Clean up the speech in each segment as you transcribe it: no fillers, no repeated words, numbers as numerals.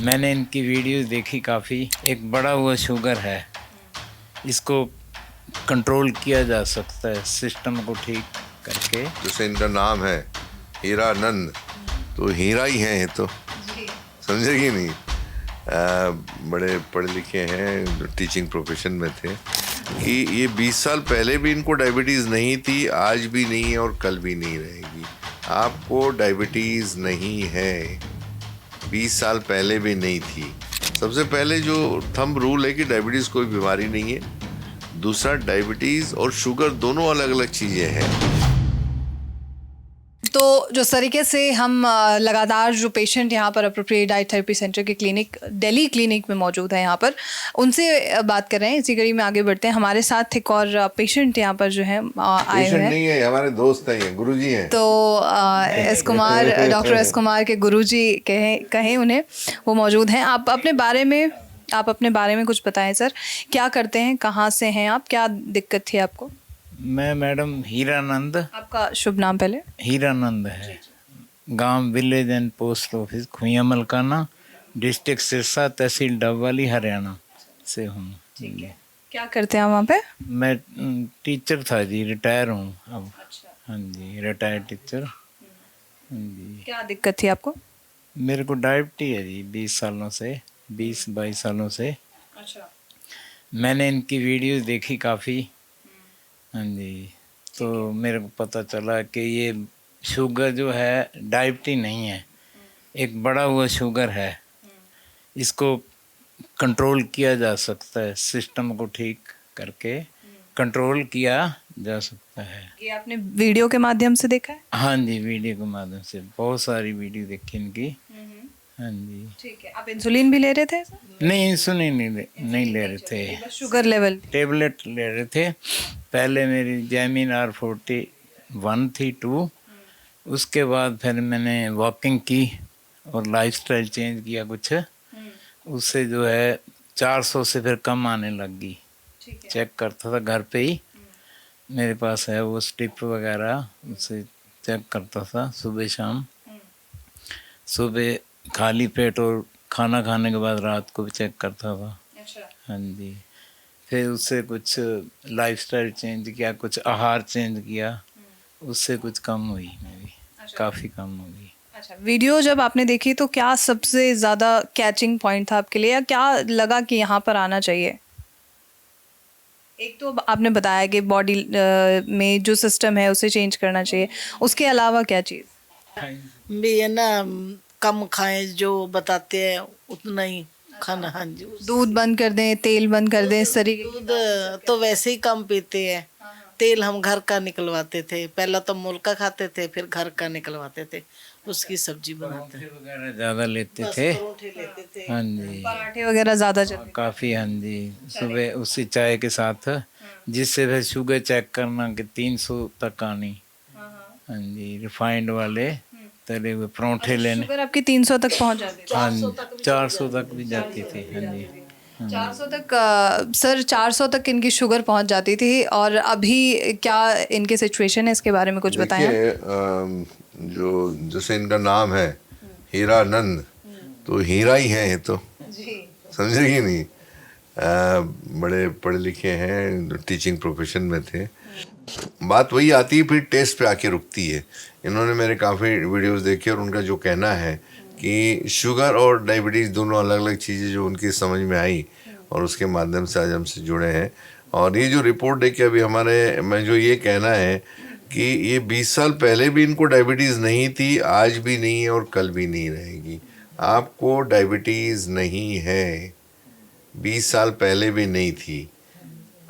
मैंने इनकी वीडियो देखी काफ़ी। एक बड़ा हुआ शुगर है, इसको कंट्रोल किया जा सकता है सिस्टम को ठीक करके। जैसे इनका नाम है हीरानंद, तो हीरा ही है ये तो, समझेगी नहीं। बड़े पढ़े लिखे हैं, टीचिंग प्रोफेशन में थे। कि ये 20 साल पहले भी इनको डायबिटीज़ नहीं थी, आज भी नहीं है और कल भी नहीं रहेगी। आपको डायबिटीज़ नहीं है, 20 साल पहले भी नहीं थी। सबसे पहले जो थंब रूल है कि डायबिटीज़ कोई बीमारी नहीं है। दूसरा, डायबिटीज़ और शुगर दोनों अलग अलग चीज़ें हैं। तो जिस तरीके से हम लगातार जो पेशेंट यहाँ पर अप्रोप्रिएट डाइट थेरेपी सेंटर के क्लिनिक, दिल्ली क्लिनिक में मौजूद है, यहाँ पर उनसे बात कर रहे हैं। इसी कड़ी में आगे बढ़ते हैं। हमारे साथ एक और पेशेंट यहाँ पर जो है आए हुए हैं। नहीं है, हमारे दोस्त हैं, गुरुजी हैं। तो S Kumar, doctor S Kumar के गुरुजी कहें उन्हें, वो मौजूद हैं। आप अपने बारे में कुछ बताएं सर। क्या करते हैं, कहाँ से हैं आप, क्या दिक्कत थी आपको? मैं मैडम हीरानंद। आपका शुभ नाम पहले? हीरानंद है। गांव village and post office Khuiya Malkana, district Sirsa, tehsil Dabwali, Haryana से हूँ। क्या करते हैं आप वहाँ पे? मैं टीचर था जी, रिटायर हूँ अब। हाँ जी, रिटायर्ड टीचर। हाँ जी। क्या दिक्कत थी आपको? मेरे को डायबिटीज है जी, 20-22 सालों से। अच्छा। मैंने इनकी वीडियो देखी काफ़ी। हाँ जी। तो मेरे को पता चला कि ये शुगर जो है डायबिटीज नहीं है, एक बड़ा हुआ शुगर है। इसको कंट्रोल किया जा सकता है सिस्टम को ठीक करके, कंट्रोल किया जा सकता है। ये आपने वीडियो के माध्यम से देखा है? हाँ जी, वीडियो के माध्यम से बहुत सारी वीडियो देखी इनकी। हाँ जी। ठीक है। आप इंसुलिन भी ले रहे थे? नहीं, इंसुलिन नहीं ले रहे थे, बस शुगर लेवल? टेबलेट ले रहे थे। पहले मेरी जैमिन R41 थी 2। उसके बाद फिर मैंने वॉकिंग की और लाइफस्टाइल चेंज किया कुछ, उससे जो है 400 से फिर कम आने लग गई। चेक करता था घर पे ही, मेरे पास है वो स्टिप वगैरह, उससे चेक करता था सुबह शाम। सुबह खाली पेट और खाना खाने के बाद रात को भी चेक करता था। हाँ जी। फिर उससे कुछ लाइफस्टाइल चेंज किया, कुछ आहार चेंज किया, उससे कुछ कम हुई मेरी। काफ़ी कम हो गई। अच्छा, वीडियो जब आपने देखी तो क्या सबसे ज़्यादा कैचिंग पॉइंट था आपके लिए, या क्या लगा कि यहाँ पर आना चाहिए? एक तो आपने बताया कि बॉडी में जो सिस्टम है उसे चेंज करना चाहिए, उसके अलावा क्या चीज़? भी है ना, कम खाएं, जो बताते हैं उतना ही खाना। हाँ जी। दूध बंद कर दें, तेल बंद कर दें, इस तरीके की? दूध तो वैसे ही कम पीते हैं। तेल हम घर का निकलवाते थे, पहला तो मुल्का खाते थे, फिर घर का निकलवाते थे, उसकी सब्जी बनाते थे। वगैरह ज़्यादा लेते थे। परोठे लेते थे। हाँ जी, पराठे वगैरह ज़्यादा चलते? काफ़ी। हाँ जी, सुबह उसी चाय के साथ, जिससे फिर शुगर चेक करना कि 300 तक आनी। हाँ जी, रिफाइंड वाले तले हुए परोठे लेने। शुगर आपकी 300 तक पहुँच जाती थी? हाँ जी, 400 तक भी जाती थी। हाँ जी। 400 तक? सर 400 तक इनकी शुगर पहुंच जाती थी, और अभी क्या इनकी सिचुएशन है, इसके बारे में कुछ बताएं। देखिए, जो जैसे इनका नाम है हीरानंद, तो हीरा ही है ये तो, समझेगी नहीं। बड़े पढ़े लिखे हैं, टीचिंग प्रोफेशन में थे। बात वही आती है, फिर टेस्ट पे आके रुकती है। इन्होंने मेरे काफ़ी वीडियोस देखे और उनका जो कहना है कि शुगर और डायबिटीज़ दोनों अलग अलग चीज़ें, जो उनकी समझ में आई और उसके माध्यम से आज हमसे जुड़े हैं। और ये जो रिपोर्ट है कि अभी हमारे में जो ये कहना है कि ये 20 साल पहले भी इनको डायबिटीज़ नहीं थी, आज भी नहीं है और कल भी नहीं रहेगी। आपको डायबिटीज़ नहीं है, 20 साल पहले भी नहीं थी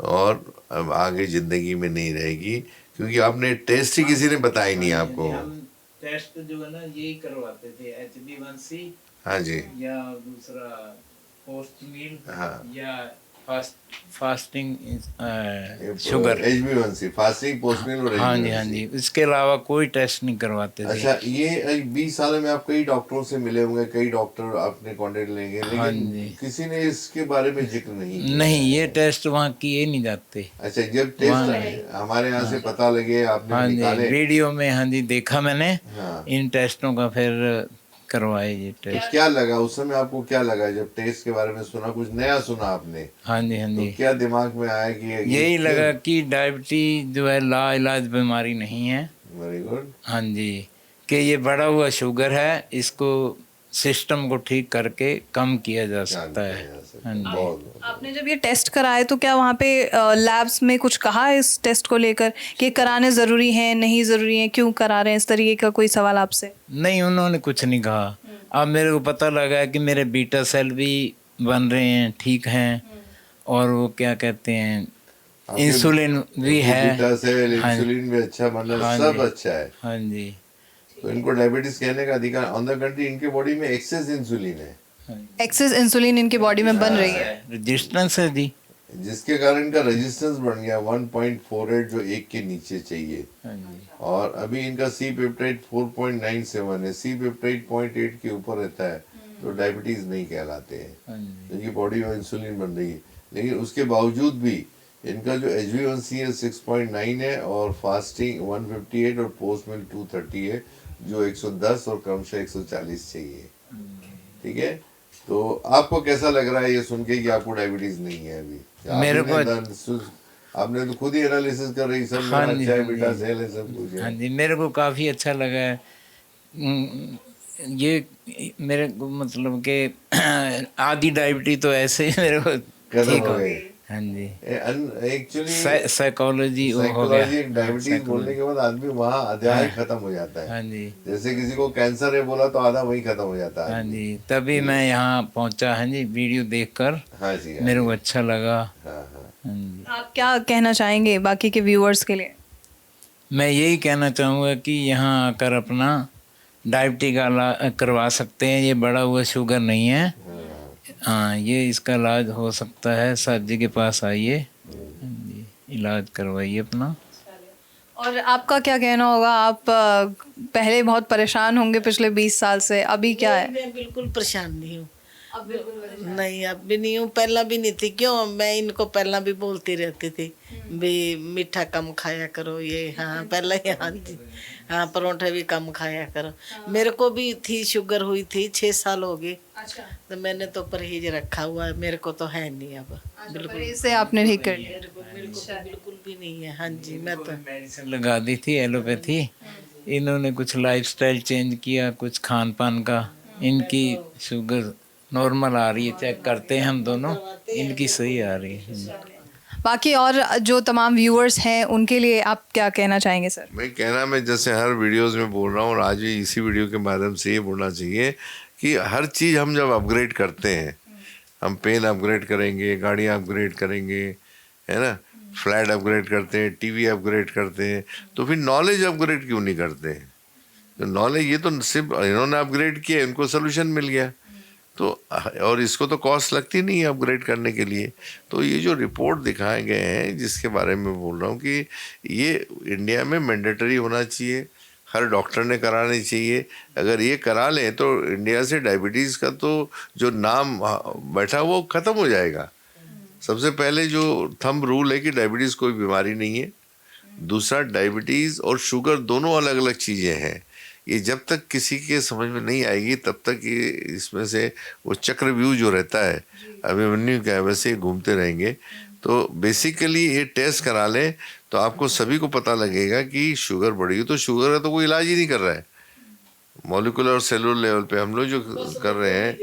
और अब आगे ज़िंदगी में नहीं रहेगी, क्योंकि आपने टेस्ट ही किसी ने बताया नहीं आपको। टेस्ट जो है ना, यही करवाते थे, HbA1c। हाँ जी। या दूसरा पोस्ट मील। हाँ। या fasting sugar, HbA1c, fasting, post meal और हाँ जी। HbA1c। हाँ जी, इसके अलावा कोई टेस्ट नहीं करवाते थे। अच्छा, ये 20 साल में आप कई डॉक्टरों से मिले होंगे, कई डॉक्टर आपने कांटेक्ट लेंगे, हाँ लेकिन जी। किसी ने इसके बारे में जिक्र नहीं किया। नहीं, ये टेस्ट वहाँ किए नहीं जाते। अच्छा, जब टेस्ट हमारे यहाँ से पता लगे, आपने हाँ जी, निकाले। वीडियो में हाँ जी देखा मैंने हाँ। इन टेस्टों का, फिर करवाए ये टेस्ट। तो क्या लगा उस समय आपको, क्या लगा जब टेस्ट के बारे में सुना, कुछ नया सुना आपने? हाँ जी, हाँ तो जी, क्या दिमाग में आया कि यही लगा कि डायबिटीज जो है लाइलाज बीमारी नहीं है। Very good. हाँ जी, कि ये बढ़ा हुआ शुगर है, इसको सिस्टम को ठीक करके कम किया जा सकता है। हाँ जी। बहुत आपने जब ये टेस्ट कराए तो क्या वहाँ पे लैब्स में कुछ कहा है इस टेस्ट को लेकर कि कराने ज़रूरी हैं, नहीं ज़रूरी हैं, क्यों करा रहे हैं, इस तरीके का कोई सवाल आपसे? नहीं, उन्होंने कुछ नहीं कहा। अब मेरे को पता लगा कि मेरे बीटा सेल भी बन रहे हैं, ठीक हैं, और वो क्या कहते हैं, इंसुलिन भी है। बीटा सेल, हाँ, इंसुलिन भी अच्छा बन रहा हाँ है, सब जी। अच्छा है। हाँ जी, तो इनको डायबिटीज कहने का अधिकार ऑन द कंट्री, इनके बॉडी में एक्सेस इंसुलिन है, एक्सेस इंसुलिन इनकी बॉडी में बन रही है। रेजिस्टेंस है जी। जिसके कारण इनका रेजिस्टेंस बढ़ गया 1.48, जो 1 के नीचे चाहिए। हाँ जी, और अभी इनका सी पेप्टाइड 4.97 है, सी पेप्टाइड 0.8 के ऊपर रहता है तो डायबिटीज नहीं कहलाते हैं, हाँ जी, इनकी बॉडी में इंसुलिन बन रही है। लेकिन उसके बावजूद भी इनका जो HbA1c है 6.9 है, और फास्टिंग 158 और पोस्ट मिल 230 है, जो 110 और क्रमशः 140 चाहिए। ठीक है, तो आपको कैसा लग रहा है ये सुन के कि आपको डायबिटीज नहीं है अभी? मेरे को आपने तो खुद ही एनालिसिस कर रही, सब हाँ मेरा जी, अच्छा है, हाँ बेटा जी। सेल है, सब कुछ है। हाँ जी, मेरे को काफ़ी अच्छा लगा है। ये मेरे को मतलब कि आधी डायबिटीज तो ऐसे ही मेरे को खत्म ठीक हो हो गई। हाँ जी, एक्चुअली साइकोलॉजी वो हो गया। साइकोलॉजी, एक डायबिटीज बोलने के बाद आदमी वहाँ अध्याय खत्म हो जाता हाँ है। जी, जैसे किसी को कैंसर है बोला तो आधा वही खत्म हो जाता है हाँ आदमी। जी, तभी मैं यहाँ पहुँचा। हाँ जी, वीडियो देखकर हाँ जी, हाँ मेरे जी, को अच्छा लगा। हाँ हाँ। हाँ जी, आप क्या कहना चाहेंगे बाकी के व्यूअर्स के लिए? मैं यही कहना चाहूँगा कि यहाँ आकर अपना डायबिटीज का इलाज करवा सकते हैं। ये बढ़ा हुआ शुगर नहीं है। हाँ, ये इसका इलाज हो सकता है। साहब जी के पास आइए, हाँ जी, इलाज करवाइए अपना। और आपका क्या कहना होगा? आप पहले बहुत परेशान होंगे पिछले 20 साल से, अभी क्या है? मैं बिल्कुल परेशान नहीं हूँ। नहीं, अब भी नहीं हूँ, पहला भी नहीं थी। क्यों, मैं इनको पहला भी बोलती रहती थी भी मीठा कम खाया करो, ये हाँ पहला ही, हाँ जी, हाँ परोठे भी कम खाया करो। मेरे को भी थी, शुगर हुई थी, 6 साल हो गए। अच्छा, तो मैंने तो परहेज रखा हुआ है, मेरे को तो है नहीं अब, बिल्कुल। इससे आपने ठीक कर लिया। मेरे को तो बिल्कुल भी नहीं है। हाँ जी, मैं तो मेडिसिन लगा दी थी एलोपैथी। इन्होंने कुछ लाइफस्टाइल चेंज किया, कुछ खान पान का। इनकी शुगर नॉर्मल आ रही है, चेक करते हैं हम दोनों, इनकी सही आ रही है। बाकी और जो तमाम व्यूअर्स हैं उनके लिए आप क्या कहना चाहेंगे सर? मैं कहना, मैं जैसे हर वीडियोस में बोल रहा हूँ और आज भी इसी वीडियो के माध्यम से ये बोलना चाहिए कि हर चीज़ हम जब अपग्रेड करते हैं, हम पेन अपग्रेड करेंगे, गाड़ी अपग्रेड करेंगे, है ना, फ्लैट अपग्रेड करते हैं, टीवी अपग्रेड करते हैं, तो फिर नॉलेज अपग्रेड क्यों नहीं करते हैं? तो नॉलेज, ये तो सिर्फ इन्होंने अपग्रेड किया, इनको सोल्यूशन मिल गया, तो और इसको तो कॉस्ट लगती नहीं है अपग्रेड करने के लिए। तो ये जो रिपोर्ट दिखाए गए हैं जिसके बारे में बोल रहा हूँ कि ये इंडिया में मैंडेटरी होना चाहिए, हर डॉक्टर ने करानी चाहिए। अगर ये करा लें तो इंडिया से डायबिटीज़ का तो जो नाम बैठा वो ख़त्म हो जाएगा। सबसे पहले जो थंब रूल है कि डायबिटीज़ कोई बीमारी नहीं है। दूसरा, डायबिटीज़ और शुगर दोनों अलग अलग चीज़ें हैं। ये जब तक किसी के समझ में नहीं आएगी तब तक ये इसमें से वो चक्रव्यूह जो रहता है अभिमन्यु का, वैसे घूमते रहेंगे। तो बेसिकली ये टेस्ट करा लें तो आपको सभी को पता लगेगा कि शुगर बढ़ी है। तो शुगर है तो कोई इलाज ही नहीं कर रहा है, मॉलिक्यूलर और सेलुलर लेवल पे हम लोग जो कर रहे हैं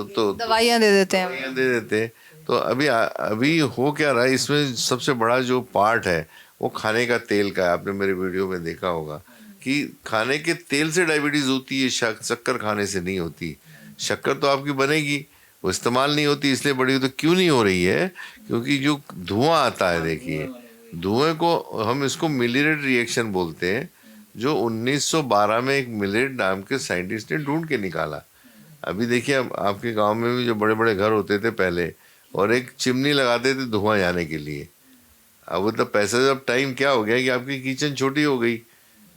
तो दवाइयाँ दे देते हैं। दवाइयाँ दे देते हैं। तो अभी हो क्या रहा है, इसमें सबसे बड़ा जो पार्ट है वो खाने का तेल का है। आपने मेरे वीडियो में देखा होगा कि खाने के तेल से डायबिटीज़ होती है, शक्कर खाने से नहीं होती। शक्कर तो आपकी बनेगी, वो इस्तेमाल नहीं होती इसलिए बढ़ी। तो क्यों नहीं हो रही है? क्योंकि जो धुआं आता है, देखिए धुएं को हम इसको मिलिरेट रिएक्शन बोलते हैं, जो 1912 में एक मिलिरेट नाम के साइंटिस्ट ने ढूंढ के निकाला। अभी देखिए आपके गांव में भी जो बड़े बड़े घर होते थे पहले, और एक चिमनी लगाते थे धुआं जाने के लिए। अब मतलब पैसेज ऑफ टाइम क्या हो गया कि आपकी किचन छोटी हो गई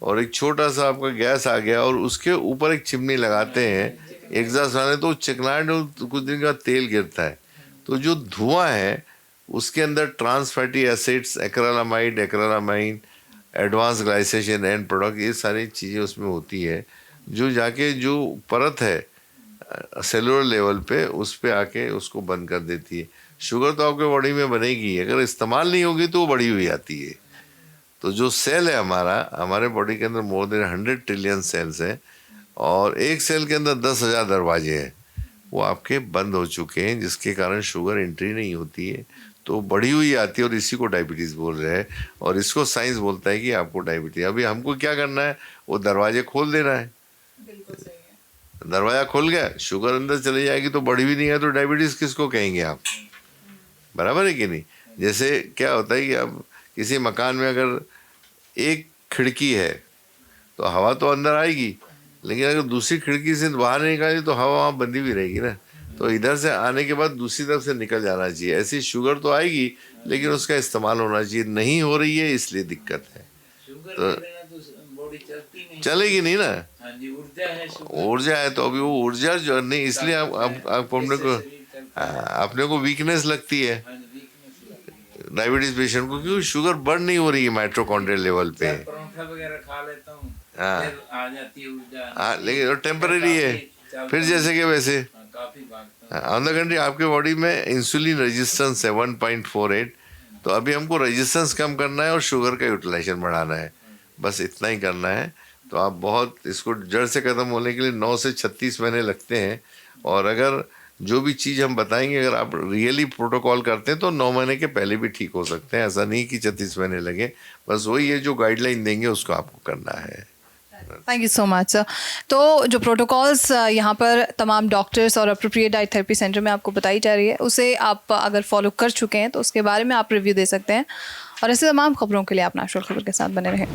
और एक छोटा सा आपका गैस आ गया और उसके ऊपर एक चिमनी लगाते हैं एग्जॉस्ट आने, तो चिकनाहट और कुछ दिन का तेल गिरता है। तो जो धुआं है उसके अंदर trans fatty acids, acrylamide, acrylamine, advance glycation end product, ये सारी चीज़ें उसमें होती है। जो जाके जो परत है सेलुलर लेवल पे उस पे आके उसको बंद कर देती है। शुगर तो आपके बॉडी में बनेगी, अगर इस्तेमाल नहीं होगी तो वो बढ़ी हुई आती है। तो जो सेल है हमारे बॉडी के अंदर मोर देन 100 ट्रिलियन सेल्स हैं और एक सेल के अंदर 10,000 दरवाजे हैं, वो आपके बंद हो चुके हैं, जिसके कारण शुगर एंट्री नहीं होती है, तो बढ़ी हुई आती है और इसी को डायबिटीज़ बोल रहे हैं और इसको साइंस बोलता है कि आपको डायबिटीज। अभी हमको क्या करना है, वो दरवाजे खोल देना है। दरवाजा खुल गया, शुगर अंदर चली जाएगी तो बढ़ी भी नहीं है, तो डायबिटीज़ किसको कहेंगे आप? बराबर है कि नहीं? जैसे क्या होता है कि अब किसी मकान में अगर एक खिड़की है तो हवा तो अंदर आएगी, लेकिन अगर दूसरी खिड़की से बाहर नहीं निकाली तो हवा वहाँ बंदी भी रहेगी ना। तो इधर से आने के बाद दूसरी तरफ से निकल जाना चाहिए। ऐसी शुगर तो आएगी लेकिन उसका इस्तेमाल होना चाहिए, नहीं हो रही है इसलिए दिक्कत है। तो बॉडी चलती नहीं, चलेगी नहीं ना। हाँ जी, ऊर्जा है, ऊर्जा है तो अभी वो ऊर्जा जो नहीं, इसलिए आप अपने को वीकनेस लगती है डायबिटीज पेशेंट को, क्योंकि शुगर बर्न नहीं हो रही है माइटोकॉन्ड्रियल लेवल पे। परोठा वगैरह खा लेता हूँ, हाँ। फिर आ जाती है ऊर्जा। हाँ, लेकिन टेम्पररी है, फिर जैसे कि वैसे। काफी भागता हूँ। ऑन द कंट्री आपके बॉडी में इंसुलिन रेजिस्टेंस है 1.48, तो अभी हमको रेजिस्टेंस कम करना है और शुगर का यूटिलाइजेशन बढ़ाना है, बस इतना ही करना है। तो आप बहुत इसको जड़ से ख़त्म होने के लिए 9 से 36 महीने लगते हैं, और अगर जो भी चीज़ हम बताएंगे अगर आप रियली प्रोटोकॉल करते हैं तो 9 महीने के पहले भी ठीक हो सकते हैं, ऐसा नहीं कि 36 महीने लगे। बस वही है, जो गाइडलाइन देंगे उसको आपको करना है। Thank you so much sir. तो जो प्रोटोकॉल्स यहाँ पर तमाम डॉक्टर्स और अप्रोप्रिएट डाइट थेरेपी सेंटर में आपको बताई जा रही है, उसे आप अगर फॉलो कर चुके हैं तो उसके बारे में आप रिव्यू दे सकते हैं, और ऐसे तमाम खबरों के लिए आप नेशनल खबर के साथ बने रहें।